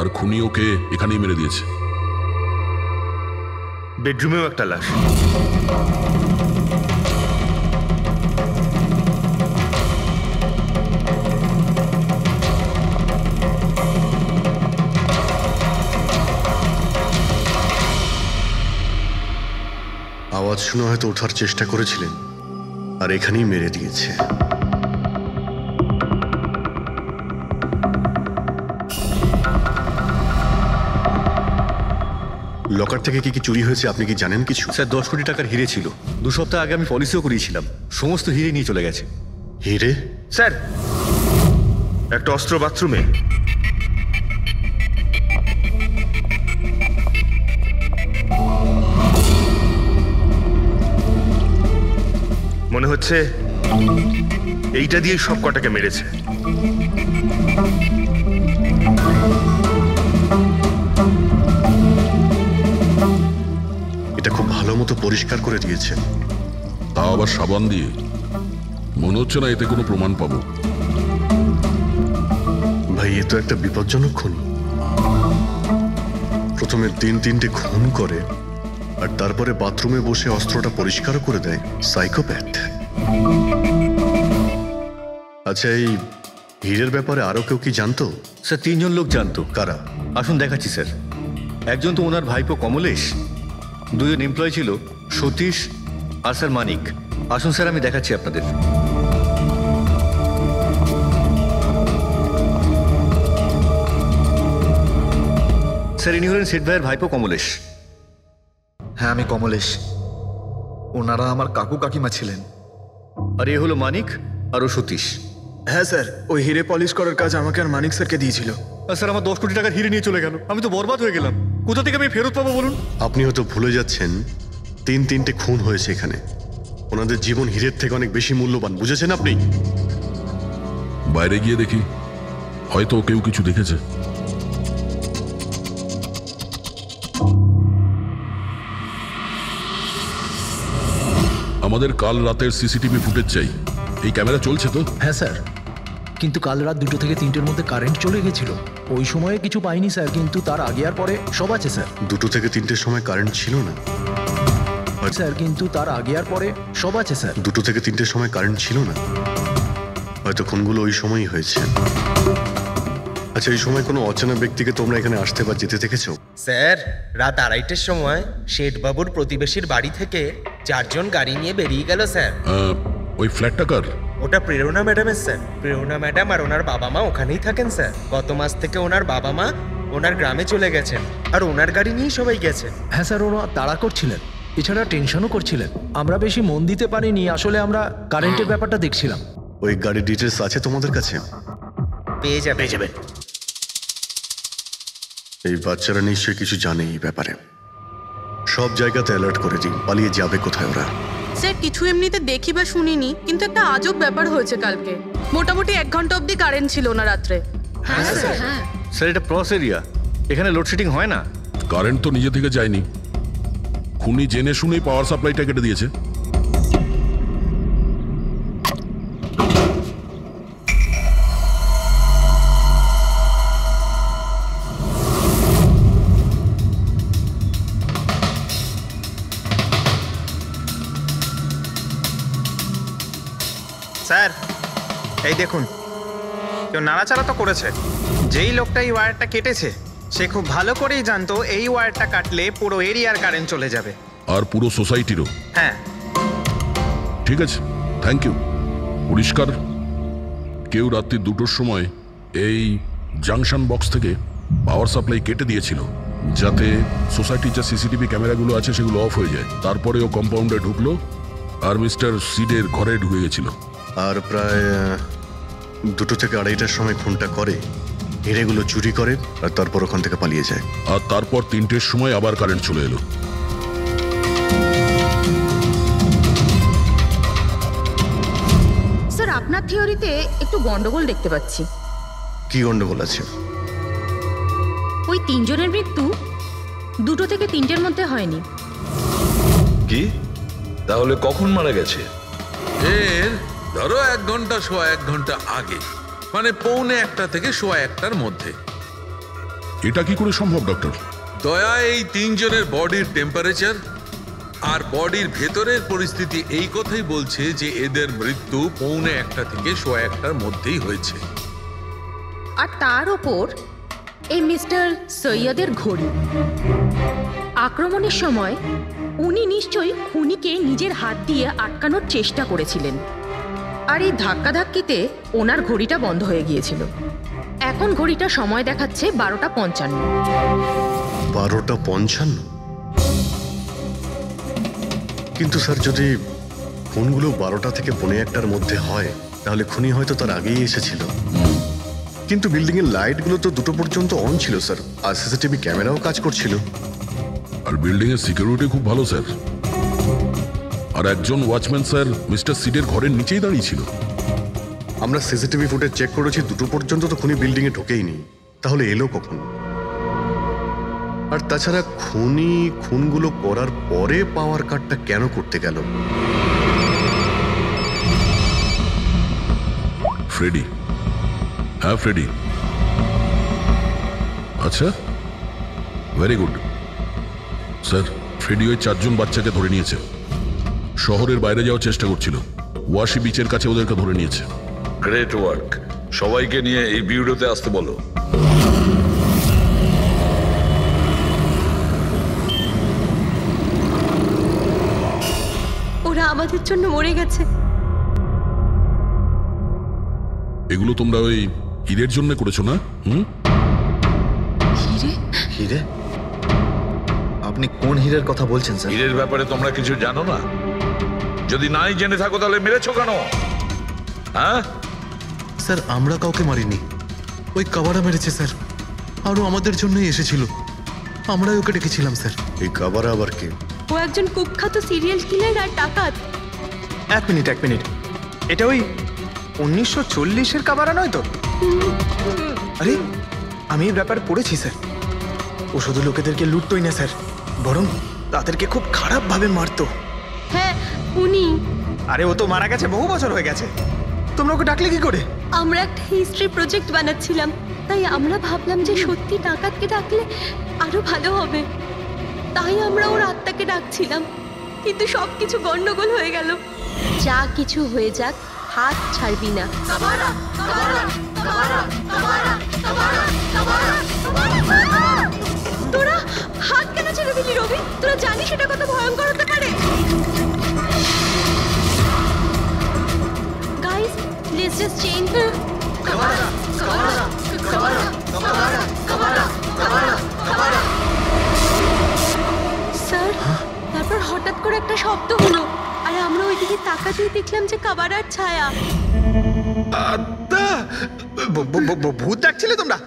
আর খুনি ওকে এখানেই মেরে দিয়েছে। বেডরুমেও একটা লাশ। আওয়াজ শুনে হয়তো ওঠার চেষ্টা করেছিলেন, আর এখানেই মেরে দিয়েছে। লকার থেকে কি কি চুরি হয়েছে আপনি কি জানেন কিছু? স্যার 10 কোটি টাকার হিরে ছিল। 2 সপ্তাহ আগে আমি পলিসিও করিয়েছিলাম, সমস্ত হিরে নিয়ে চলে গেছে। হিরে? স্যার, একটা অস্ত্র বাথরুমে। মনে হচ্ছে এইটা দিয়ে সব কটাকে মেরেছে। এটা খুব ভালো মতো পরিষ্কার করে দিয়েছে। তাও আবার সাবান দিয়ে। মনে হচ্ছে না এতে কোনো প্রমাণ পাবো। ভাই, এ তো একটা বিপজ্জনক খুনি। প্রথমে 3-3টে খুন করে, আর তারপরে বাথরুমে বসে অস্ত্রটা পরিষ্কারও করে দেয়। সাইকোপ্যাথ। আচ্ছা, এই হীরের ব্যাপারে আরো কেউ কি জানতো? স্যার 3 জন লোক জানতো। কারা? আসুন দেখাচ্ছি স্যার। একজন তো ওনার ভাইপো কমলেশ, 2 জন এমপ্লয় ছিল, সতীশ আর স্যার মানিক। আসুন স্যার, আমি দেখাচ্ছি আপনাদের। স্যার, ইনি হলেন শেঠ ভাইয়ের ভাইপো কমলেশ। হ্যাঁ, আমি কমলেশ। ওনারা আমার কাকু কাকিমা ছিলেন। আর এ হলো মানিক, আর ও সতীশ। হ্যাঁ স্যার, ওই হিরে পলিশ করার কাজ আমাকে আর মানিক স্যারকে দিয়েছিল। আর স্যার, আমার 10 কোটি টাকার হিরে নিয়ে চলে গেল। আমি তো বরবাদ হয়ে গেলাম। কোথা থেকে আমি ফেরত পাবো বলুন? আপনি হয়তো ভুলে যাচ্ছেন 3-3টে খুন হয়েছে এখানে। ওনাদের জীবন হীরের থেকে অনেক বেশি মূল্যবান, বুঝেছেন আপনি? বাইরে গিয়ে দেখি, হয়তো কেউ কিছু দেখেছে। আমাদের কাল রাতের সিসিটিভি ফুটেজ চাই। এই ক্যামেরা চলছে তো? হ্যাঁ স্যার, কিন্তু কাল রাত 2 থেকে 3টের মধ্যে কারেন্ট চলে গেছিল। ওই সময়ে কিছু পাইনি স্যার, কিন্তু তার আগে আর পরে সব আছে স্যার। 2 থেকে 3টের সময় কারেন্ট ছিল না স্যার, কিন্তু তার আগে আর পরে সব আছে স্যার। 2 থেকে 3টের সময় কারেন্ট ছিল না, হয়তো খুনগুলো ওই সময়ই হয়েছে। আচ্ছা, এই সময় কোনো অচেনা ব্যক্তিকে তোমরা এখানে আসতে বা যেতে দেখেছো? স্যার, রাত 2:30টার সময় শেঠবাবুর প্রতিবেশীর বাড়ি থেকে 4 জন গাড়ি নিয়ে বেরিয়ে গেল স্যার। ওই ফ্ল্যাটটা কার? ওটা প্রেরণা ম্যাডামের স্যার। প্রেরণা ম্যাডাম আর ওনার বাবা মা ওখানেই থাকেন স্যার। গত মাস থেকে ওনার বাবা মা ওনার গ্রামে চলে গেছেন, আর ওনার গাড়ি নিয়েই সবাই গেছেন। হ্যাঁ স্যার, ওরা তাড়া করছিলেন, এছাড়া টেনশনও করছিলেন। আমরা বেশি মন দিতে পারিনি, আসলে আমরা কারেন্টের ব্যাপারটা দেখছিলাম। ওই গাড়ির ডিটেলস আছে তোমাদের কাছে? পেয়ে যাবেন। এই বাচ্চারা নিশ্চয়ই কিছু জানে এই ব্যাপারে। সব জায়গাতে অ্যালার্ট করে দিই, পালিয়ে যাবে কোথায় ওরা। স্যার, কিছু এমনিতে দেখি বা শুনিনি, কিন্তু একটা আজব ব্যাপার হয়েছে কালকে। মোটামুটি 1 ঘন্টা অবধি কারেন্ট ছিল না রাত্রে। হ্যাঁ স্যার, হ্যাঁ। স্যার, এটা ক্রস এরিয়া, এখানে লোডশেডিং হয় না। কারেন্ট তো নিজে থেকে যায়নি। খুনি জেনে শুনেই পাওয়ার সাপ্লাইটা কেটে দিয়েছে। স্যার, এই দেখুন, কেউ নাড়াচাড়া তো করেছে। যেই লোকটা এই ওয়্যারটা কেটেছে সে খুব ভালো করেই জানতো এই ওয়্যারটা কাটলে পুরো এরিয়ার কারেন্ট চলে যাবে, আর পুরো সোসাইটিরও। হ্যাঁ। ঠিক আছে, থ্যাংক ইউ। পরিষ্কার, কেউ রাত্রি 2টোর সময় এই জাংশন বক্স থেকে পাওয়ার সাপ্লাই কেটে দিয়েছিল, যাতে সোসাইটির যে সিসিটিভি ক্যামেরাগুলো আছে সেগুলো অফ হয়ে যায়। তারপরে ও কম্পাউন্ডে ঢুকলো আর মিস্টার সিডের ঘরে ঢুকে গেছিল। আর প্রায় 2 থেকে 2:30টার সময় খুনটা করে, হিরেগুলো চুরি করে, আর তারপর ওখান থেকে পালিয়ে যায়। আর তারপর 3টের সময় আবার কারেন্ট চলে এলো। স্যার, আপনার থিওরিতে একটু গন্ডগোল দেখতে পাচ্ছি। কি গন্ডগোল আছে? ওই 3 জনের মৃত্যু 2 থেকে 3টের মধ্যে হয়নি। কি? তাহলে কখন মারা গেছে? এর ধরো 1 ঘন্টা, 1.25 ঘন্টা আগে, মানে 1:45 থেকে 1:15টার মধ্যে। এটা কি করে সম্ভব ডক্টর? দয়া, এই তিনজনের বডির টেম্পারেচার আর বডির ভেতরের পরিস্থিতি এই কথাই বলছে যে এদের মৃত্যু 1:45 থেকে 1:15 মধ্যেই হয়েছে। আর তার ওপর এই মিস্টার সৈয়দের ঘড়ি। আক্রমণের সময় উনি নিশ্চয়ই খুনিকে নিজের হাত দিয়ে আটকানোর চেষ্টা করেছিলেন, আর এই ধাক্কাধাক্কিতে ওনার ঘড়িটা বন্ধ হয়ে গিয়েছিল। এখন ঘড়িটা সময় দেখাচ্ছে 12:55। 12:55? কিন্তু স্যার, যদি খুনগুলো 12টা থেকে 1:15টার মধ্যে হয় তাহলে খুনি হয়তো তার আগেই এসেছিল। কিন্তু বিল্ডিং এর লাইটগুলো তো 2টো পর্যন্ত অন ছিল স্যার, আর সিসিটিভি ক্যামেরাও কাজ করছিল। আর বিল্ডিং এর সিকিউরিটি খুব ভালো স্যার। আর একজন ওয়াচম্যান স্যার মিস্টার সিডের ঘরের নিচেই দাঁড়িয়ে ছিল। আমরা সিসিটিভি ফুটেজ চেক করেছি, 2টো পর্যন্ত তো খুনি বিল্ডিং এ ঢোকেইনি। তাহলে এলো কখন? আর তাছাড়া খুনি খুনগুলো করার পরে পাওয়ার কার্ডটা কেন করতে গেল? ফ্রেডি। হ্যাঁ ফ্রেডি। আচ্ছা, ভেরি গুড স্যার। ফ্রেডি ওই 4 জন বাচ্চাকে ধরে নিয়েছে। শহরের বাইরে যাওয়ার চেষ্টা করছিল, ওয়াশি বিচের কাছে ওদেরকে ধরে নিয়েছে। Great work. সবাইকে নিয়ে এই বিউরোতে আসতে বলো। ওরা আমাদের জন্য মরে গেছে। এগুলো তোমরা ওই হীরের জন্য করেছো না? হিরে? হিরে? আপনি কোন হীরের কথা বলছেন স্যার? হীরের ব্যাপারে তোমরা কিছু জানো না? যদি নাই জেনে থাকো তাহলে মেরেছো কেন? হ্যাঁ স্যার, আমরা কাউকে মারিনি, ওই কাবারা মেরেছে স্যার। আরও আমাদের জন্যই এসেছিল, আমরাই ওকে ডেকেছিলাম স্যার। এই কাবারা আবার কে? ও একজন কুখ্যাত সিরিয়াল কিলার আর ডাকাত। এক মিনিট, এটা ওই 1940-এর কাবারা নয় তো? আরে, আমি এই ব্যাপার পড়েছি স্যার। ও শুধু লোকেদেরকে লুটতোই না স্যার, বরং তাদেরকে খুব খারাপভাবে মারতো। হ্যাঁ, উনি। আরে, ও তো মারা গেছে, বহু বছর হয়ে গেছে। তোমরা ওকে ডাকলে কি করে? আমরা একটা হিস্ট্রি প্রজেক্ট বানাচ্ছিলাম, তাই আমরা ভাবলাম যে সত্যি ডাকাতকে ডাকলে আরো ভালো হবে। তাই আমরা ওর আত্মাকে ডাকছিলাম, কিন্তু সবকিছু গন্ডগোল হয়ে গেল। যা কিছু হয়ে যাক, হাত ছাড়বি না। তোরা হাত কেন ছেড়ে দিলি রবি? তোরা জানিস এটা কত ভয়ঙ্কর হতে পারে। Guys, let's just change. Sir, তারপর হঠাৎ করে একটা শব্দ হলো, আর আমরা ওইদিকে তাকাতেই দেখলাম যে কাবারার ছায়া। ভূত ডাকছিলে তোমরা?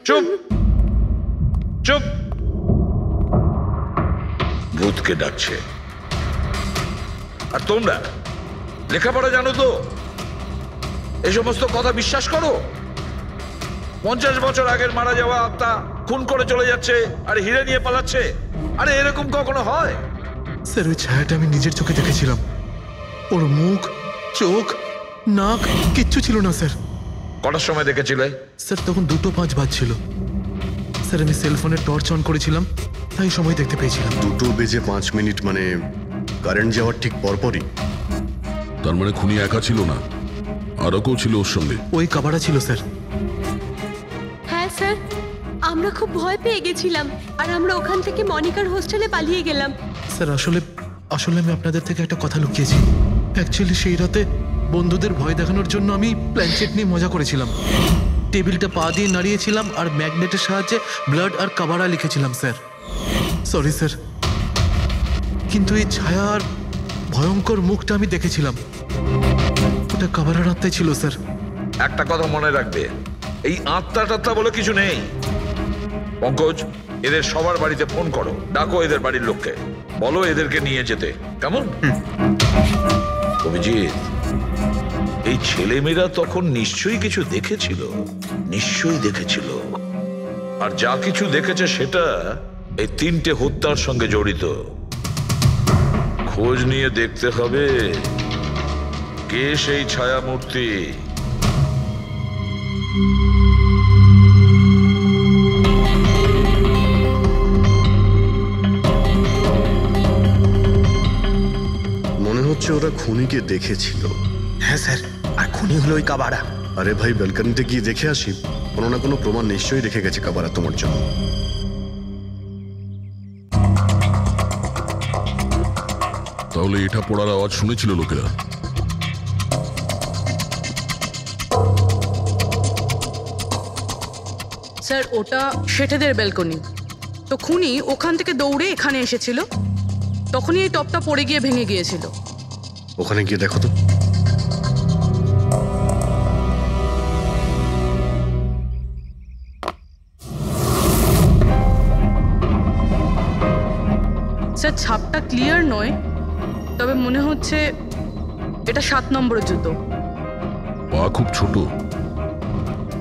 চুপ চুপ। ভূতকে ডাকছে। আর তোমরা লেখাপড়া জানো তো? এই সমস্ত কথা বিশ্বাস করো? 50 বছর আগের মারা যাওয়া আত্মা খুন করে চলে যাচ্ছে আর হিরে নিয়ে পালাচ্ছে। আরে, এরকম কখনো হয়? স্যার, ওই ছায়াটা আমি নিজের চোখে দেখেছিলাম। ওর মুখ, চোখ, নাক কিচ্ছু ছিল না স্যার। কটার সময় দেখেছিলে? স্যার, তখন 2:05 বাজছিল। স্যার, আমি সেলফোনের টর্চ অন করেছিলাম, তাই সময় দেখতে পেয়েছিলাম। 2:05 মানে কারেন্ট যাওয়ার ঠিক পরপরই। তার মানে খুনি একা ছিল না, আরও কেউ ছিল ওর সঙ্গে। ওই কাবারা ছিল স্যার। হ্যাঁ স্যার, আমরা খুব ভয় পেয়ে গেছিলাম, আর আমরা ওখান থেকে মনিকার হোস্টেলে পালিয়ে গেলাম। স্যার, আসলে আমি আপনাদের থেকে একটা কথা লুকিয়েছি। অ্যাকচুয়ালি সেই রাতে বন্ধুদের ভয় দেখানোর জন্য আমি প্ল্যানচেট নিয়ে মজা করেছিলাম। টেবিলটা পা দিয়ে নাড়িয়েছিলাম আর ম্যাগনেটের সাহায্যে ব্লাড আর কাবারা লিখেছিলাম স্যার। সরি স্যার, কিন্তু এই ছায়া আর ভয়ঙ্কর মুখটা আমি দেখেছিলাম, ওটা কাবারার আত্মাই ছিল স্যার। একটা কথা মনে রাখবে, এই আত্মা টাত্মা বলে কিছু নেই। পঙ্কজ, এদের সবার বাড়িতে ফোন করো, ডাকো এদের বাড়ির লোককে, বলো এদেরকে নিয়ে যেতে। কেমন? অভিজিৎ, এই ছেলেমেয়েরা তখন নিশ্চয়ই কিছু দেখেছিল, নিশ্চয়ই দেখেছিল। আর যা কিছু দেখেছে সেটা এই 3টে হত্যার সঙ্গে জড়িত। খোঁজ নিয়ে দেখতে হবে কে সেই ছায়ামূর্তি। হচ্ছে ওরা খুনিকে দেখেছিল। হ্যাঁ স্যার, আর খুনি হলো ওই কাবারা। আরে ভাই, ব্যালকনিতে গিয়ে দেখে আসি, কোনো না কোনো প্রমাণ নিশ্চয়ই রেখে গেছে কাবারা তোমার জন্য। তাহলে এটা পড়ার আওয়াজ শুনেছিল লোকেরা? স্যার ওটা শেঠেদের ব্যালকনি, তো খুনি ওখান থেকে দৌড়ে এখানে এসেছিল, তখনই এই টপটা পড়ে গিয়ে ভেঙে গিয়েছিল। ওখানে গিয়ে দেখো তো। স্যার ছাপটা ক্লিয়ার নয়, তবে মনে হচ্ছে এটা 7 নম্বরের জুতো। পা খুব ছোট,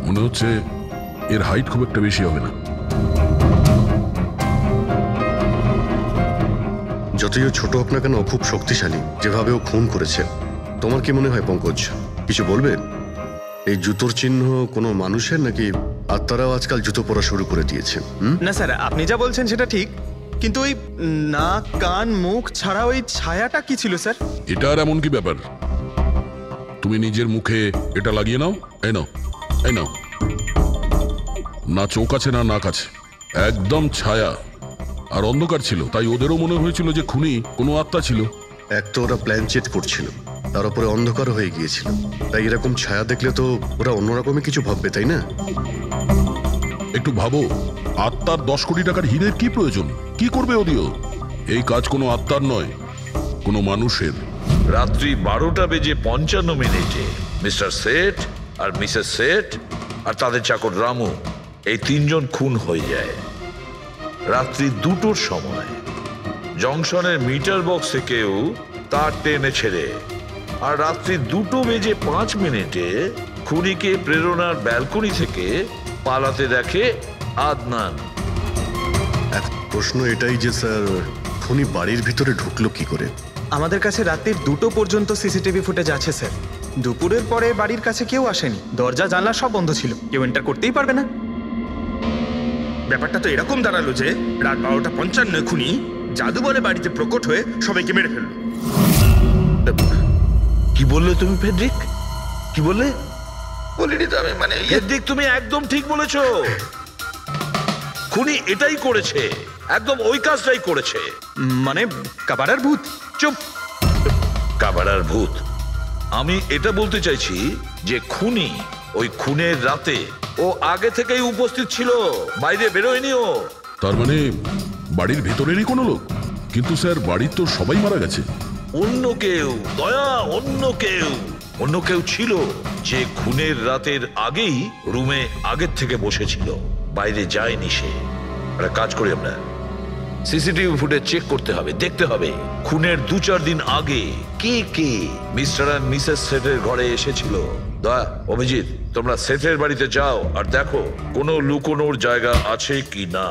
মনে হচ্ছে এর হাইট খুব একটা বেশি হবে না। যতই ও ছোট হোক না কেন, ও খুব শক্তিশালী, যেভাবে ও খুন করেছে। তোমার কি মনে হয় পঙ্কজ, কিছু বলবে? এই জুতোর চিহ্ন কোনো মানুষের, নাকি আত্মারাও আজকাল জুতো পরা শুরু করে দিয়েছে? না স্যার, আপনি যা বলছেন সেটা ঠিক, কিন্তু ওই নাক, কান, মুখ ছাড়া ওই ছায়াটা কি ছিল স্যার? এটা আর এমন কি ব্যাপার? তুমি নিজের মুখে এটা লাগিয়ে নাও। এই নাও, এই নাও। না চোখ আছে না নাক আছে, একদম ছায়া। আর অন্ধকার ছিল, তাই ওদেরও মনে হয়েছিল যে খুনি কোনো আত্মা ছিল। এক তো ওরা প্ল্যানচেট করছিল, তার উপরে অন্ধকার হয়ে গিয়েছিল, তাই এরকম ছায়া দেখলে তো ওরা অন্যরকমই কিছু ভাববে, তাই না? একটু ভাবো, আত্মার 10 কোটি টাকার হীরের কি প্রয়োজন? কি করবে ওদিও? এই কাজ কোনো আত্মার নয়, কোনো মানুষের। রাত্রি 12:55 মিস্টার সেঠ আর মিসেস সেঠ আর তাদের চাকর রামু, এই 3 জন খুন হয়ে যায়। রাত্রি 2টোর সময় জংশনের মিটার বক্স থেকেও তার টেনে ছেড়ে, আর রাত্রি 2:05 খুনিকে প্রেরণার ব্যালকনি থেকে পালাতে দেখে আদনান। এক প্রশ্ন এটাই যে স্যার, খুনি বাড়ির ভিতরে ঢুকলো কি করে? আমাদের কাছে রাত্রির 2টো পর্যন্ত সিসিটিভি ফুটেজ আছে স্যার। দুপুরের পরে বাড়ির কাছে কেউ আসেনি, দরজা জানলা সব বন্ধ ছিল, কেউ এন্টার করতেই পারবে না। ব্যাপারটা তো এরকম দাঁড়ালো যে রাত 12:55 খুনি জাদু বলে বাড়িতে প্রকট হয়ে সবাইকে মেরে ফেললো। কি বললে তুমি ফেডরিক? কি বললে? বলিনি তো আমি, মানে ফেডরিক তুমি একদম ঠিক বলেছো। খুনি এটাই করেছে, একদম ওই কাজটাই করেছে। মানে কাবারার ভূত? চুপ, কাবারার ভূত? আমি এটা বলতে চাইছি যে খুনি ওই খুনের রাতে ও আগে থেকেই উপস্থিত ছিল, বাইরে বেরোয়নি ও। তার মানে বাড়ির ভেতরেরই কোনো লোক? কিন্তু স্যার, বাড়ির তো সবাই মারা গেছে। অন্য কেউ, দয়া, অন্য কেউ ছিল যে খুনের রাতের আগেই রুমে আগের থেকে বসেছিল, বাইরে যায়নি সে। একটা কাজ করি আমরা, সিসিটিভি ফুটেজ চেক করতে হবে, দেখতে হবে খুনের 2-4 দিন আগে কে কে মিস্টার আর মিসেস সেটের ঘরে এসেছিল। দয়া, অভিজিৎ, তোমরা সেটের বাড়িতে যাও আর দেখো কোনো লুকোনোর জায়গা আছে কি না।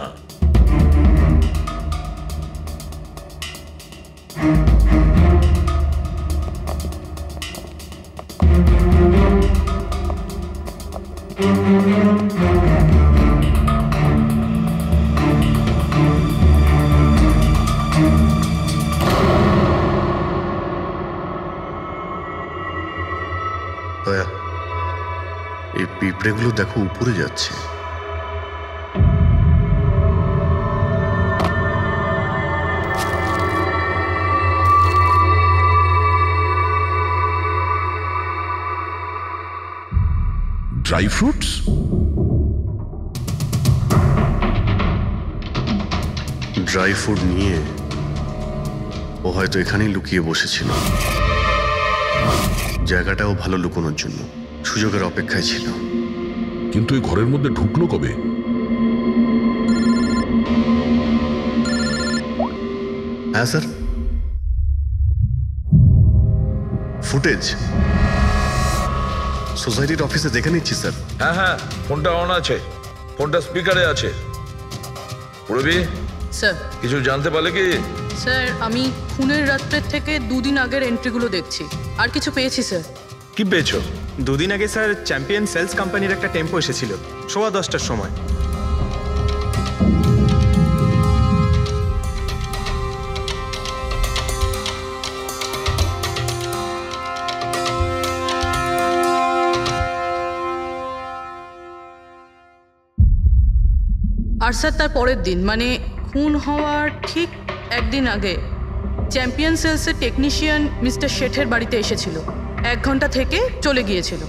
দয়া, এই পিঁপড়েগুলো দেখো উপরে যাচ্ছে। Dry fruits? ড্রাই ফ্রুট নিয়ে ও হয়তো এখানেই লুকিয়ে বসেছিল। জায়গাটাও ভালো লুকোনোর জন্য, সুযোগের অপেক্ষায় ছিল। কিন্তু এই ঘরের মধ্যে ঢুকলো কবে? হ্যাঁ স্যার, ফুটেজ সোসাইটির অফিসে দেখে নিচ্ছি স্যার। হ্যাঁ হ্যাঁ, ফোনটা অন আছে, ফোনটা স্পিকারে আছে। পুরবি স্যার, কিছু জানতে পারলে কি? স্যার আমি খুনের রাত্রের থেকে 2 দিন আগের এন্ট্রিগুলো দেখছি, আর কিছু পেয়েছি স্যার। কি পেয়েছো? 2 দিন আগে স্যার চ্যাম্পিয়ন সেলস কোম্পানির একটা টেম্পো এসেছিল 10:15টার সময়। আর স্যার তার পরের দিন মানে খুন হওয়ার ঠিক একদিন আগে চ্যাম্পিয়ন সেলসের টেকনিশিয়ান মিস্টার শেঠের বাড়িতে এসেছিল, 1 ঘন্টা থেকে চলে গিয়েছিল।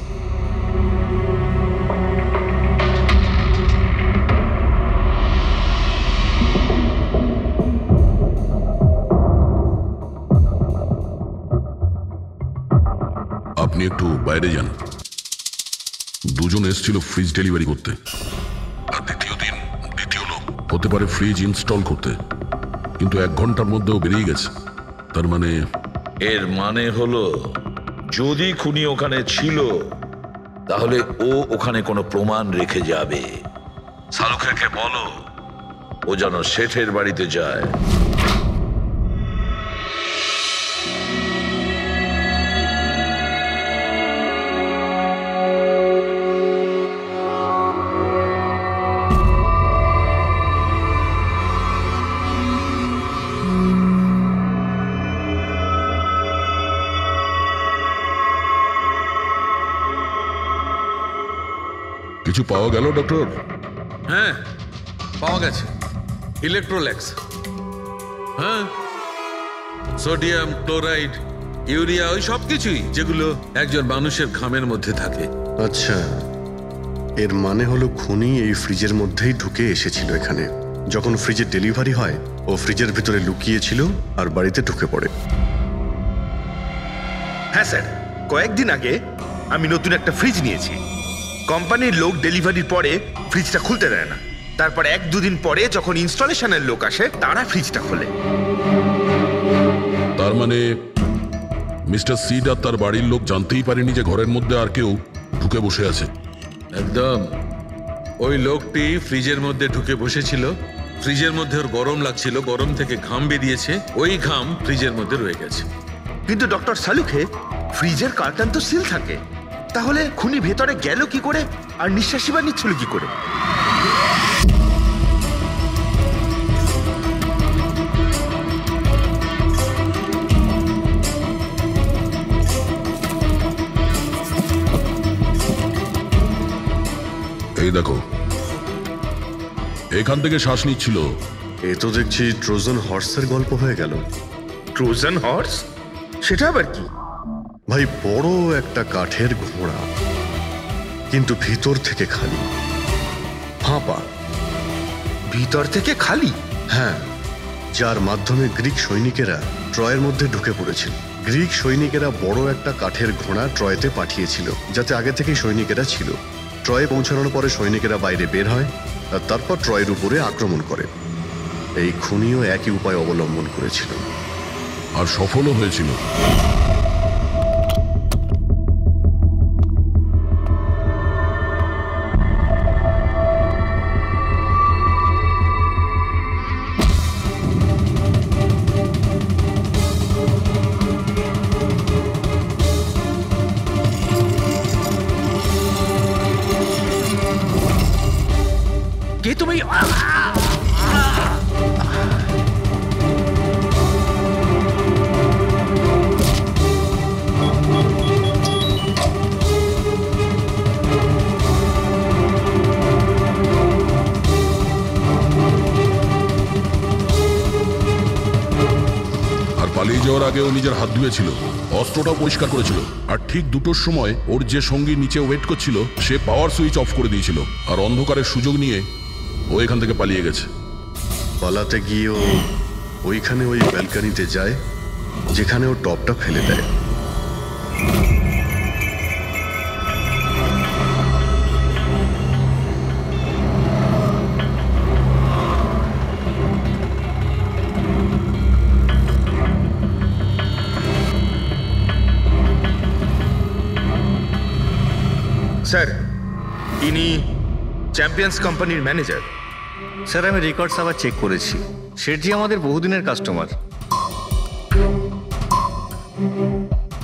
আপনি একটু বাইরে যান। দুজন এসেছিল ফ্রিজ ডেলিভারি করতে, আর দ্বিতীয় লোক হতে পারে ফ্রিজ ইনস্টল করতে, কিন্তু 1 ঘন্টার মধ্যেও বেরিয়ে গেছে। তার মানে এর মানে হলো যদি খুনি ওখানে ছিল তাহলে ও ওখানে কোনো প্রমাণ রেখে যাবে। শালুখেরকে বলো ও যেন শেঠের বাড়িতে যায়। কিছু পাওয়া গেল ডক্টর? হ্যাঁ, পাওয়া গেছে ইলেকট্রোল্যাক্স। হ্যাঁ, সোডিয়াম ক্লোরাইড, ইউরিয়া, ওই সব কিছুই যেগুলো একজন মানুষের ঘামের মধ্যে থাকে। আচ্ছা, এর মানে হলো খুনি এই ফ্রিজের মধ্যেই ঢুকে এসেছিল এখানে। যখন ফ্রিজের ডেলিভারি হয় ও ফ্রিজের ভিতরে লুকিয়েছিল আর বাড়িতে ঢুকে পড়ে। হ্যাঁ স্যার, কয়েকদিন আগে আমি নতুন একটা ফ্রিজ নিয়েছি। কোম্পানির লোক ডেলিভারির পরে ফ্রিজটা খুলতে দেয় না। তারপর 1-2 দিন পরে যখন ইনস্টলেশনের লোক আসে তারা ফ্রিজটা খোলে। তার মানে মিস্টার সিড আর তার বাড়ির লোক জানতেই পারেনি যে ঘরের মধ্যে আর কেউ ঢুকে বসে আছে। একদম, ওই লোকটি ফ্রিজের মধ্যে ঢুকে বসেছিল, ফ্রিজের মধ্যে ওর গরম লাগছিল, গরম থেকে ঘাম বেরিয়েছে, ওই ঘাম ফ্রিজের মধ্যে রয়ে গেছে। কিন্তু ডক্টর শালুখে, ফ্রিজের কার্টন তো সিল থাকে, তাহলে খুনি ভেতরে গেল কি করে আর নিঃশ্বাসই বা নিচ্ছিল কি করে? এই দেখো, এখান থেকে শ্বাস নিচ্ছিল। এ তো দেখছি ট্রোজান হর্সের গল্প হয়ে গেল। Trojan horse? সেটা আবার কি? ভাই, বড় একটা কাঠের ঘোড়া, কিন্তু ভিতর থেকে খালি, ফাঁপা। ভিতর থেকে খালি? হ্যাঁ, যার মাধ্যমে গ্রিক সৈনিকেরা ট্রয়ের মধ্যে ঢুকে পড়েছিল। গ্রিক সৈনিকেরা বড় একটা কাঠের ঘোড়া ট্রয়েতে পাঠিয়েছিল, যাতে আগে থেকেই সৈনিকেরা ছিল। ট্রয়ে পৌঁছানোর পরে সৈনিকেরা বাইরে বের হয় আর তারপর ট্রয়ের উপরে আক্রমণ করে। এই খুনিও একই উপায় অবলম্বন করেছিল আর সফলও হয়েছিল। কে তুমি? পালিয়ে যাওয়ার আগে ও নিজের হাত ধুয়েছিল, অস্ত্রটাও পরিষ্কার করেছিল, আর ঠিক 2টোর সময় ওর যে সঙ্গী নিচে ওয়েট করছিল সে পাওয়ার সুইচ অফ করে দিয়েছিল, আর অন্ধকারের সুযোগ নিয়ে ও এখান থেকে পালিয়ে গেছে। পালাতে গিয়ে ও ওইখানে ওই ব্যালকানিতে যায় যেখানে ও টপটা ফেলে দেয়। স্যার, ইনি চ্যাম্পিয়ন্স কোম্পানির ম্যানেজার। স্যার, আমি রেকর্ডস আবার চেক করেছি, শেঠজি আমাদের বহুদিনের কাস্টমার।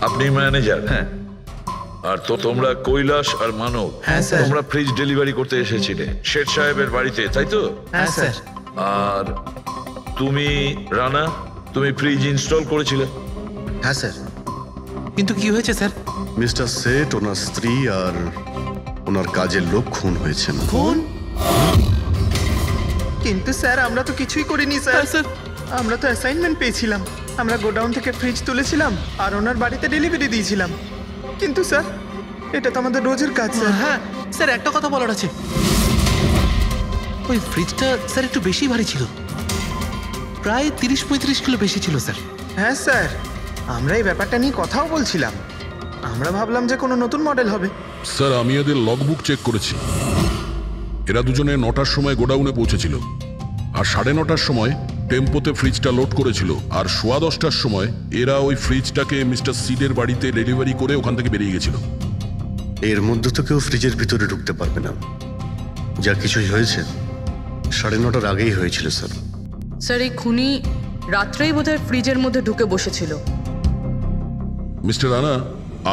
আপনি ম্যানেজার? হ্যাঁ। আর তো তোমরা কৈলাস আর মানব, হ্যাঁ স্যার। তোমরা ফ্রিজ ডেলিভারি করতে এসেছিলে শেঠ সাহেবের বাড়িতে, তাই তো? হ্যাঁ স্যার। আর তুমি রানা, তুমি ফ্রিজ ইনস্টল করেছিলে? হ্যাঁ স্যার। কিন্তু কি হয়েছে স্যার? মিস্টার সেট, ওনার স্ত্রী আর ওনার কাজের লোক খুন হয়েছেন। খুন? কিন্তু স্যার আমরা তো কিছুই করিনি স্যার। স্যার আমরা তো অ্যাসাইনমেন্ট পেয়েছিলাম, আমরা গোডাউন থেকে ফ্রিজ তুলেছিলাম আর ওনার বাড়িতে ডেলিভারি দিয়েছিলাম। কিন্তু স্যার এটা তো আমাদের রোজের কাজ স্যার। হ্যাঁ স্যার, একটা কথা বলার আছে। ওই ফ্রিজটা স্যার একটু বেশি ভারী ছিল, প্রায় 30-35 কিলো বেশি ছিল স্যার। হ্যাঁ স্যার, আমরা এই ব্যাপারটা নিয়ে কথাও বলছিলাম। আমরা ভাবলাম যে কোনো নতুন মডেল হবে। স্যার আমি এদের লগবুক চেক করেছি। এরা দুজনে 9টার সময় গোডাউনে পৌঁছেছিল, আর 9:30টার সময় টেম্পোতে ফ্রিজটা লোড করেছিল, আর 10:15টার সময় এরা ওই ফ্রিজটাকে মিস্টার সিডের বাড়িতে ডেলিভারি করে ওখান থেকে বেরিয়ে গেছিল। এর মধ্যে তো কেউ ফ্রিজের ভিতরে ঢুকতে পারবে না। যা কিছুই হয়েছে 9:30টার আগেই হয়েছিল স্যার। স্যার এই খুনি রাত্রেই বোধহয় ফ্রিজের মধ্যে ঢুকে বসেছিল। মিস্টার রানা,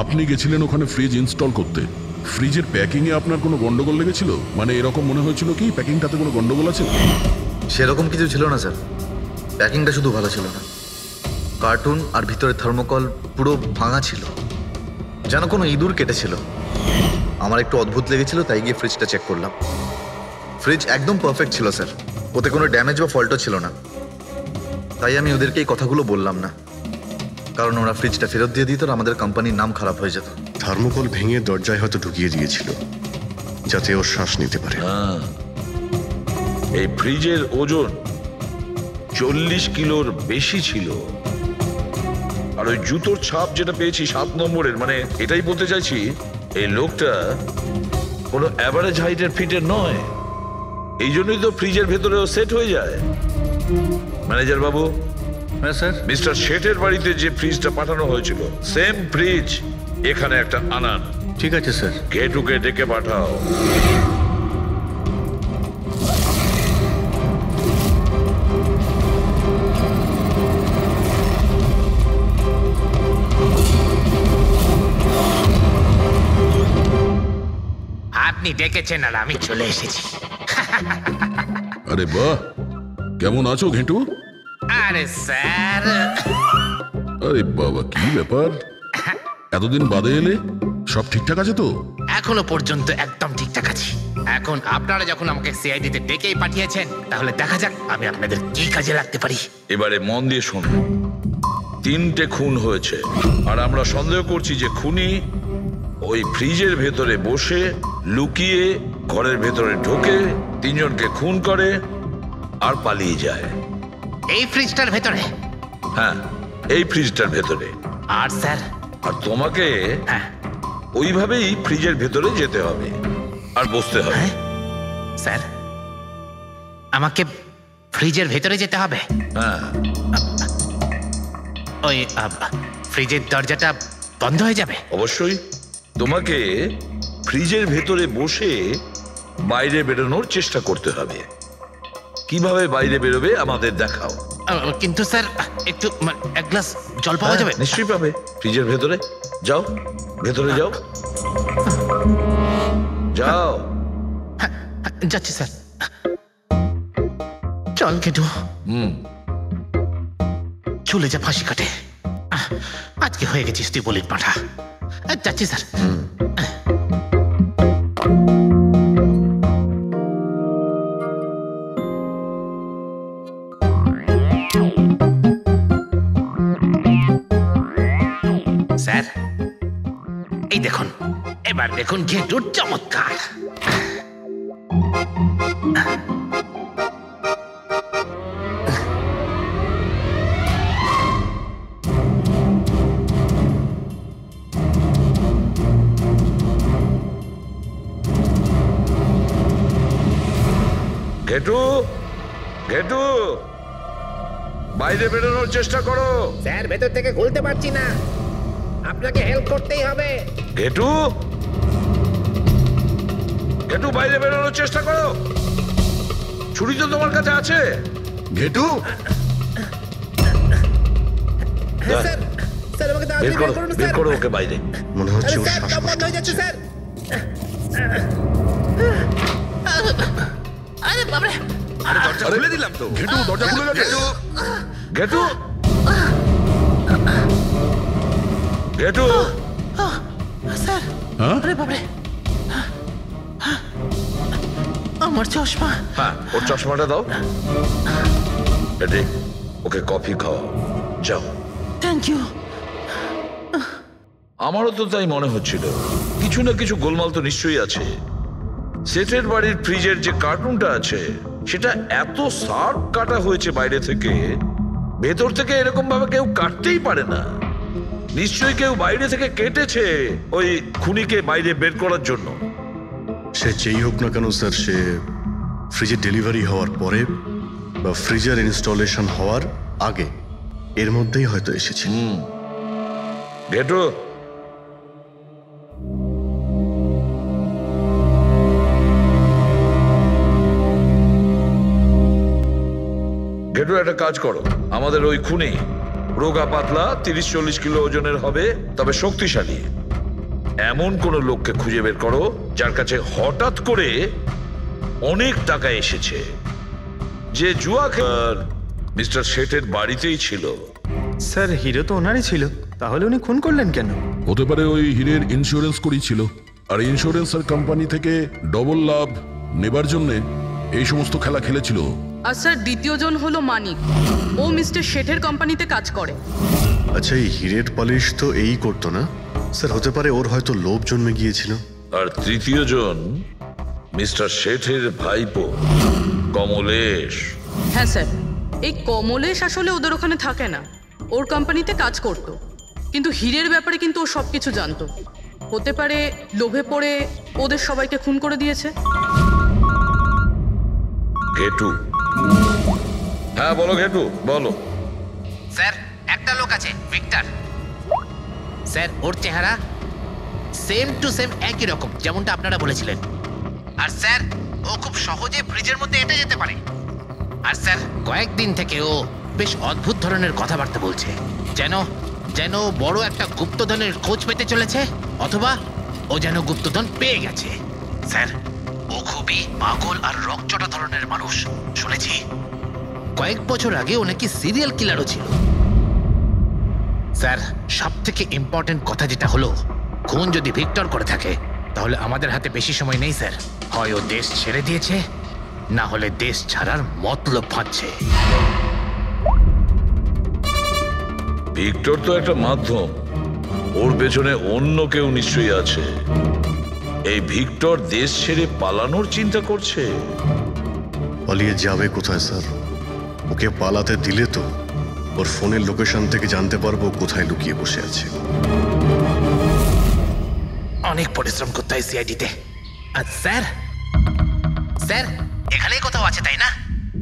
আপনি গেছিলেন ওখানে ফ্রিজ ইনস্টল করতে। ফ্রিজের প্যাকিংয়ে আপনার কোনো গন্ডগোল লেগেছিল? মানে এরকম মনে হয়েছিল কি প্যাকিংটাতে কোনো গন্ডগোল আছে? সেরকম কিছু ছিল না স্যার, প্যাকিংটা শুধু ভালো ছিল না, কার্টুন আর ভিতরে থার্মোকল পুরো ভাঙা ছিল, যেন কোনো ইঁদুর কেটেছিল। আমার একটু অদ্ভুত লেগেছিল, তাই গিয়ে ফ্রিজটা চেক করলাম। ফ্রিজ একদম পারফেক্ট ছিল স্যার, ওতে কোনো ড্যামেজ বা ফল্টও ছিল না। তাই আমি ওদেরকে এই কথাগুলো বললাম না, কারণ ওরা ফ্রিজটা ফেরত দিয়ে দিত আর আমাদের কোম্পানির নাম খারাপ হয়ে যেত। থার্মোকল ভেঙে দরজায় হয়তো ঢুকিয়ে দিয়েছিল, যাতে ও শ্বাস নিতে পারে। এই ফ্রিজের ওজন 40 কিলোর বেশি ছিল। আর ওই জুতোর ছাপ যেটা পেয়েছি 7 নম্বরের, মানে এটাই বলতে চাইছি এই লোকটা কোনো অ্যাভারেজ হাইটের ফিটের নয়। এই জন্যই তো ফ্রিজের ভেতরেও সেট হয়ে যায়। ম্যানেজার বাবু, হ্যাঁ স্যার। মিস্টার শেঠের বাড়িতে যে ফ্রিজটা পাঠানো হয়েছিল সেম ফ্রিজ এখানে একটা আনান। ঠিক আছে স্যার। ঘেটুকে ডেকে পাঠাও। আপনি ডেকেছেন আর আমি চলে এসেছি। আরে বাহ, কেমন আছো ঘেটু? আরে স্যার, আরে বাবা, কি ব্যাপার, এতদিন বাদে এলে? সব ঠিকঠাক আছে তো? এখনো পর্যন্ত একদম ঠিকঠাক আছি। এখন আপনারা যখন আমাকে সিআইডিতে ডেকেই পাঠিয়েছেন, তাহলে দেখা যাক আমি আপনাদের কি কাজে লাগতে পারি। এবারে মন দিয়ে শুনুন। 3টে খুন হয়েছে, আর আমরা সন্দেহ করছি যে খুনি ওই ফ্রিজের ভেতরে বসে লুকিয়ে ঘরের ভেতরে ঢোকে, 3 জনকে খুন করে আর পালিয়ে যায়। এই ফ্রিজটার ভেতরে? হ্যাঁ, এই ফ্রিজটার ভেতরে। আর স্যার? আর তোমাকে ওইভাবেই ফ্রিজের ভেতরে যেতে হবে আর বসতে হবে। স্যার, আমাকে ফ্রিজের ভেতরে যেতে হবে? হ্যাঁ। ওই ফ্রিজের দরজাটা বন্ধ হয়ে যাবে? অবশ্যই। তোমাকে ফ্রিজের ভেতরে বসে বাইরে বেরোনোর চেষ্টা করতে হবে। কিভাবে বাইরে বেরোবে আমাদের দেখাও। কিন্তু স্যার, একটু এক গ্লাস জল পাওয়া যাবে? নিশ্চয়ই পাবে। ফ্রিজের ভেতরে যাও, ভেতরে যাও, যাও। যাচ্ছি স্যার। চল কেটু, চলে যা ফাঁসি কাটে। আজকে হয়ে গেছিস তুই বলির পাঠা। যাচ্ছি স্যার। স্যার, এই দেখুন, এবার দেখুন ঘেটুর চমৎকার। ঘেটু, ঘেটু, বাইরে বেরোনোর চেষ্টা করো। স্যার, ভেতর থেকে খুলতে পারছি না, আপনাকে হেল্প করতেই হবে। ঘেটু, ঘেটু, বাইরে বেরোনোর চেষ্টা করো। ছুরি তো তোমার কাছে আছে। ঘেটু, স্যার, স্যার আমাকে বের করো, বের করো ওকে বাইরে। মনে হচ্ছে ওর স্যার, দম শ্বাসকষ্ট বন্ধ হয়ে যাচ্ছে স্যার। আরে বাবারে, দরজা খুলে দিলাম তো। ঘেটু, দরজা খুলে গেছে। ঘেটু, ঘেটু, স্যার, হ্যাঁ? আরে বাবারে, আমার চশমা। হ্যাঁ, ওর চশমাটা দাও। এডি, ওকে কফি খাওয়াও, যাও। Thank you. আমারও তো তাই মনে হচ্ছিল, কিছু না কিছু গোলমাল তো নিশ্চয়ই আছে। সেটের বাড়ির ফ্রিজের যে কার্টুনটা আছে সেটা এত শার্প কাটা হয়েছে বাইরে থেকে, ভেতর থেকে এরকম ভাবে কেউ কাটতেই পারে না। নিশ্চয়ই কেউ বাইরে থেকে কেটেছে ওই খুনিকে বাইরে বের করার জন্য। সে যেই হোক না কেন স্যার, সে ফ্রিজের ডেলিভারি হওয়ার পরে বা ফ্রিজার ইনস্টলেশন হওয়ার আগে এর মধ্যেই হয়তো এসেছে। গেটো, গেটো একটা কাজ করো, আমাদের ওই খুনি রোগা পাতলা 30-40 কিলো ওজনের হবে, তবে শক্তিশালী এমন কোন লোককে খুঁজে বের করো যার কাছে হঠাৎ করে অনেক টাকা এসেছে, যে জুয়া খেলার মিস্টার শেঠের বাড়িতেই ছিল। স্যার, হিরো তো ওনারই ছিল, তাহলে উনি খুন করলেন কেন? হতে পারে ওই হীরের ইন্স্যুরেন্স করেছিল, আর ইন্স্যুরেন্সের কোম্পানি থেকে ডবল লাভ নেবার জন্য এই সমস্ত খেলা খেলেছিল। আর স্যার দ্বিতীয় জন হলো মানিক, ও মিস্টার শেঠের কোম্পানিতে কাজ করে। আচ্ছা, এই হীরের পালিশ তো এই করতো না স্যার? হতে পারে ওর হয়তো লোভ জন্মে গিয়েছিল। আর তৃতীয় জন মিস্টার শেঠের ভাইপো কমলেশ। হ্যাঁ স্যার, এই কমলেশ আসলে ওদের ওখানে থাকে না, ওর কোম্পানিতে কাজ করতো, কিন্তু হীরের ব্যাপারে কিন্তু ও সবকিছু জানতো। হতে পারে লোভে পড়ে ওদের সবাইকে খুন করে দিয়েছে। ঘেটু, হ্যাঁ বলো ঘেটু, বলো। স্যার, একটা লোক আছে ভিক্টর স্যার, ওর চেহারা সেম টু সেম একই রকম যেমনটা আপনারা বলেছিলেন। আর স্যার, ও খুব সহজে ফ্রিজের মধ্যে এঁটে যেতে পারে। আর স্যার, কয়েকদিন থেকে ও বেশ অদ্ভুত ধরনের কথাবার্তা বলছে, যেন যেন বড় একটা গুপ্তধনের খোঁজ পেতে চলেছে, অথবা ও যেন গুপ্তধন পেয়ে গেছে। স্যার, ও খুবই পাগল আর রকচটা ধরনের মানুষ। শুনেছি কয়েক বছর আগে ও নাকি সিরিয়াল কিলারও ছিল। স্যার, সব থেকে ইম্পর্টেন্ট কথা যেটা হলো, খুন যদি ভিক্টর করে থাকে তাহলে আমাদের হাতে বেশি সময় নেই স্যার। হয় ও দেশ ছেড়ে দিয়েছে, না হলে দেশ ছাড়ার মতলব ভাবছে। ভিক্টর তো একটা মাধ্যম, ওর পেছনে অন্য কেউ নিশ্চয়ই আছে। এই ভিক্টর দেশ ছেড়ে পালানোর চিন্তা করছে। পালিয়ে যাবে কোথায় স্যার? ওকে পালাতে দিলে তো ওর ফোনের লোকেশন থেকে জানতে পারবো কোথায় লুকিয়ে বসে আছে। অনেক পরিশ্রম করতে হয় সিআইডিতে। আর স্যার, স্যার এখানেই কোথাও আছে তাই না?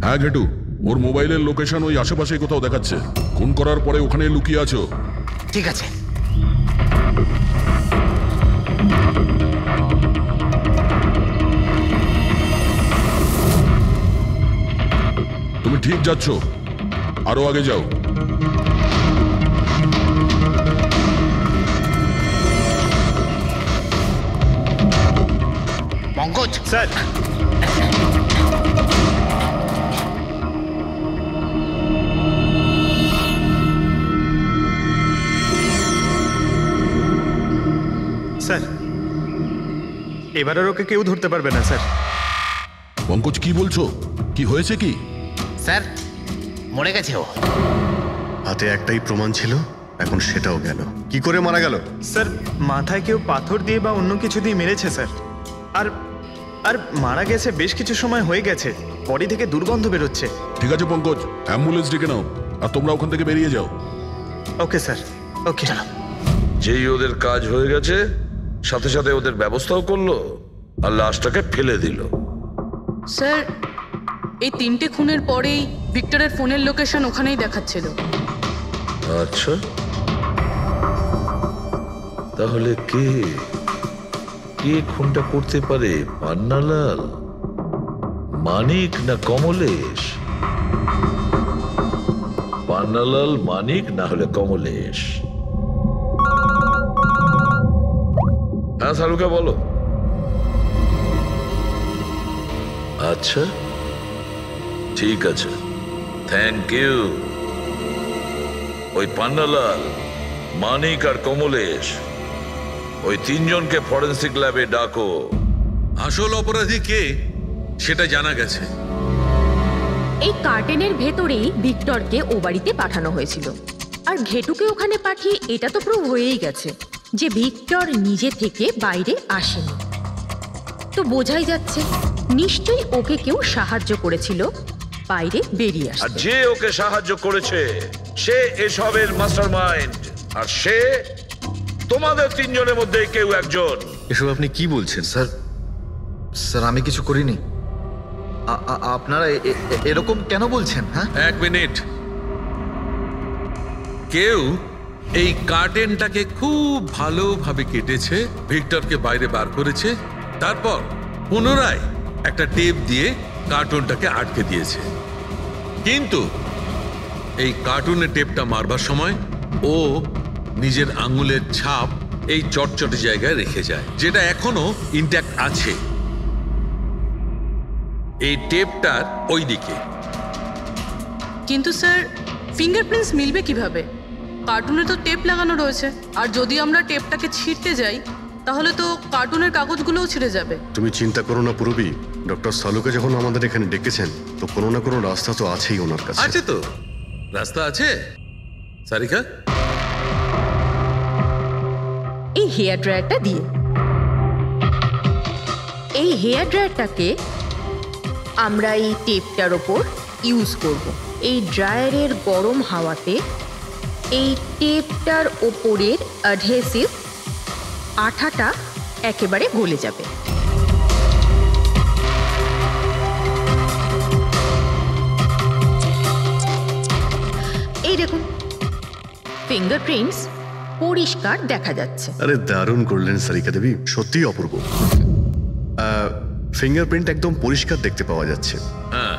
হ্যাঁ ঘেটু, ওর মোবাইলের লোকেশন ওই আশেপাশে কোথাও দেখাচ্ছে। খুন করার পরে ওখানে লুকিয়ে আছো। ঠিক আছে। তুমি ঠিক যাচ্ছ, আরো আগে যাও। পঙ্কজ স্যার, স্যার এবার আর ওকে কেউ ধরতে পারবে না স্যার। পঙ্কজ, কি বলছো? কি হয়েছে কি? স্যার, মরে গেছে ও। হাতে একটাই প্রমাণ ছিল, এখন সেটাও গেল। কি করে মারা গেল? স্যার, মাথায় কেউ পাথর দিয়ে বা অন্য কিছু দিয়ে মেরেছে স্যার। আর আর মারা গেছে বেশ কিছু সময় হয়ে গেছে, বডি থেকে দুর্গন্ধ বেরোচ্ছে। ঠিক আছে পঙ্কজ, অ্যাম্বুলেন্স ডেকে নাও আর তোমরা ওখান থেকে বেরিয়ে যাও। ওকে স্যার, ওকে। যেই ওদের কাজ হয়ে গেছে, সাথে সাথে ওদের ব্যবস্থাও করলো আর লাশটাকে ফেলে দিল। স্যার, এই 3টে খুনের পরেই ভিক্টরের ফোনের লোকেশন ওখানেই দেখাচ্ছিল। আচ্ছা, তাহলে কে কে খুনটা করতে পারে? পান্নালাল, মানিক না কমলেশ? পান্নালাল, মানিক না হলে কমলেশ। হ্যাঁ সালুকা, বলো। আচ্ছা, ঠিক আছে, থ্যাংক ইউ। ওই পান্নালাল, মানিক আর কমলেশ, ওই 3 জনকে ফরেন্সিক ল্যাবে ডাকো। আসল অপরাধী কে সেটা জানা গেছে। এই কার্টেনের ভেতরেই ভিক্টরকে ও বাড়িতে পাঠানো হয়েছিল। আর ঘেটুকে ওখানে পাঠিয়ে এটা তো প্রুভ হয়েই গেছে যে ভিক্টর নিজে থেকে বাইরে আসেনি। তো বোঝাই যাচ্ছে নিশ্চয়ই ওকে কেউ সাহায্য করেছিল বাইরে বেরিয়ে আর আসতে। যে ওকে সাহায্য করেছে সে এসবের মাস্টারমাইন্ড, আর সে তোমাদের তিনজনের মধ্যে কেউ একজন। এসব আপনি কি বলছেন? স্যার স্যার আমি কিছু করিনি। আপনারা এরকম কেন বলছেন? হ্যাঁ, এক মিনিট। কেউ এই কার্টেনটাকে খুব ভালোভাবে কেটেছে, ভিক্টরকে বাইরে বার করেছে, তারপর পুনরায় একটা টেপ দিয়ে কার্টুনটাকে আটকে দিয়েছে। কিন্তু এই কার্টুনের টেপটা মারবার সময় ও নিজের আঙুলের ছাপ এই চটচটে জায়গায় রেখে যায়, যেটা এখনো ইনট্যাক্ট আছে। এই টেপটার ওই দিকে। কিন্তু স্যার ফিঙ্গারপ্রিন্টস মিলবে কিভাবে? কার্টুনে তো টেপ লাগানো রয়েছে, আর যদি আমরা টেপটাকে ছিঁড়তে যাই তাহলে তো কার্টুনের কাগজগুলোও ছিঁড়ে যাবে। তুমি চিন্তা করো না পুরবী, ডক্টর সালুকে যখন আমাদের এখানে ডেকেছেন তো কোনো না কোনো রাস্তা তো আছেই ওনার কাছে। আছে তো, রাস্তা আছে। সারিকা, এই হেয়ার ড্রায়ারটা দিয়ে, এই হেয়ার ড্রায়ারটাকে আমরা এই টেপটার ওপর ইউজ করব। এই ড্রায়ারের গরম হাওয়াতে এই টেপটার ওপরের অ্যাডহেসিভ আঠাটা একেবারে গলে যাবে। এই দেখুন, ফিঙ্গারপ্রিন্টস পরিষ্কার দেখা যাচ্ছে। আরে দারুণ করলেন সারিকা দেবী, সত্যিই অপূর্ব। ফিঙ্গারপ্রিন্ট একদম পরিষ্কার দেখতে পাওয়া যাচ্ছে। হ্যাঁ,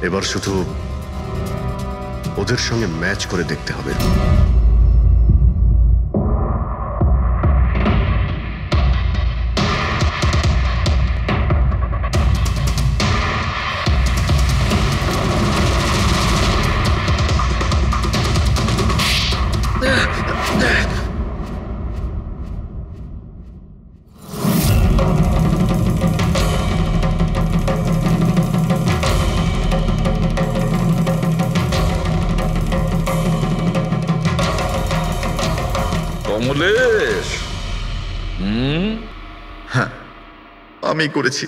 এবার শুধু ওদের সঙ্গে ম্যাচ করে দেখতে হবে। কমলেশ, হ্যাঁ আমি করেছি।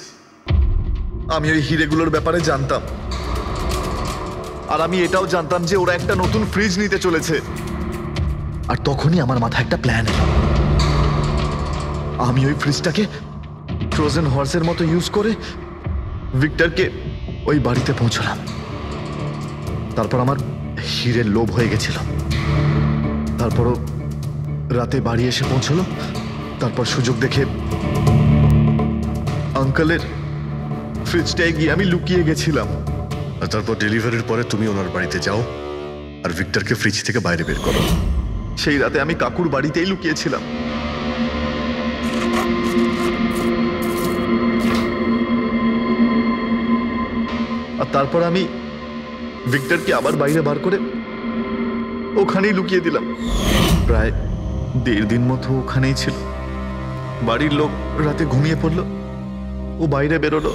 আমি ওই হিরেগুলোর ব্যাপারে জানতাম, আর আমি এটাও জানতাম যে ওরা একটা নতুন ফ্রিজ নিতে চলেছে। আর তখনই আমার মাথায় একটা প্ল্যান এলো। আমি ওই ফ্রিজটাকে ফ্রোজেন হর্সের মতো ইউজ করে ভিক্টরকে ওই বাড়িতে পৌঁছলাম। তারপর আমার হিরের লোভ হয়ে গেছিল। তারপরও রাতে বাড়ি এসে পৌঁছলো। তারপর সুযোগ দেখে আঙ্কেলের ফ্রিজটায় গিয়ে আমি লুকিয়ে গেছিলাম। আর তারপর ডেলিভারির পরে তুমি ওনার বাড়িতে যাও আর ভিক্টরকে ফ্রিজ থেকে বাইরে বের করো। সেই রাতে আমি কাকুর বাড়িতেই লুকিয়েছিলাম। আর তারপর আমি ভিক্টরকে আবার বাইরে বার করে ওখানেই লুকিয়ে দিলাম। প্রায় 1.5 দিন মতো ওখানেই ছিল। বাড়ির লোক রাতে ঘুমিয়ে পড়লো, ও বাইরে বেরোলো।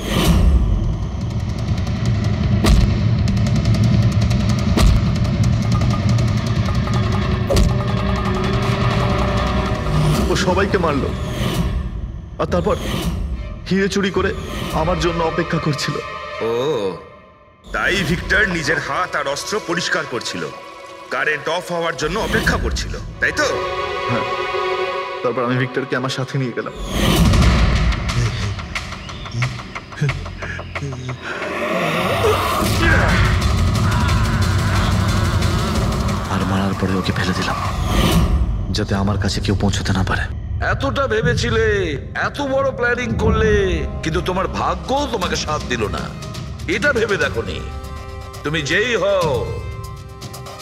ও সবাইকে মারলো, আর তারপর হিরে চুরি করে আমার জন্য অপেক্ষা করছিল। ও, তাই ভিক্টর নিজের হাত আর অস্ত্র পরিষ্কার করছিল, কারেন্ট অফ হওয়ার জন্য অপেক্ষা করছিল, তাই তো? হ্যাঁ, তারপর আমি ভিক্টরকে আমার সাথে নিয়ে গেলাম। আর মারার পরে ওকে ফেলে দিলাম, যাতে আমার কাছে কেউ পৌঁছতে না পারে। এতটা ভেবেছিলে, এত বড় প্ল্যানিং করলে, কিন্তু তোমার ভাগ্য তোমাকে সাথ দিল না। এটা ভেবে দেখোনি তুমি যেই হও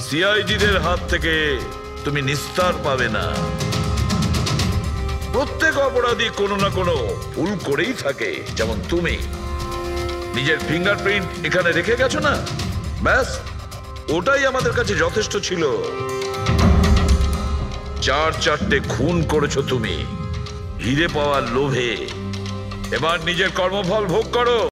সিআইডিদের হাত থেকে তুমি নিস্তার পাবে না। প্রত্যেক অপরাধী কোনো না কোনো ভুল করেই থাকে। যেমন তুমি নিজের ফিঙ্গারপ্রিন্ট এখানে রেখে গেছো না, ব্যাস ওটাই আমাদের কাছে যথেষ্ট ছিল। 4-4টে খুন করেছো তুমি হিরে পাওয়ার লোভে। এবার নিজের কর্মফল ভোগ করো।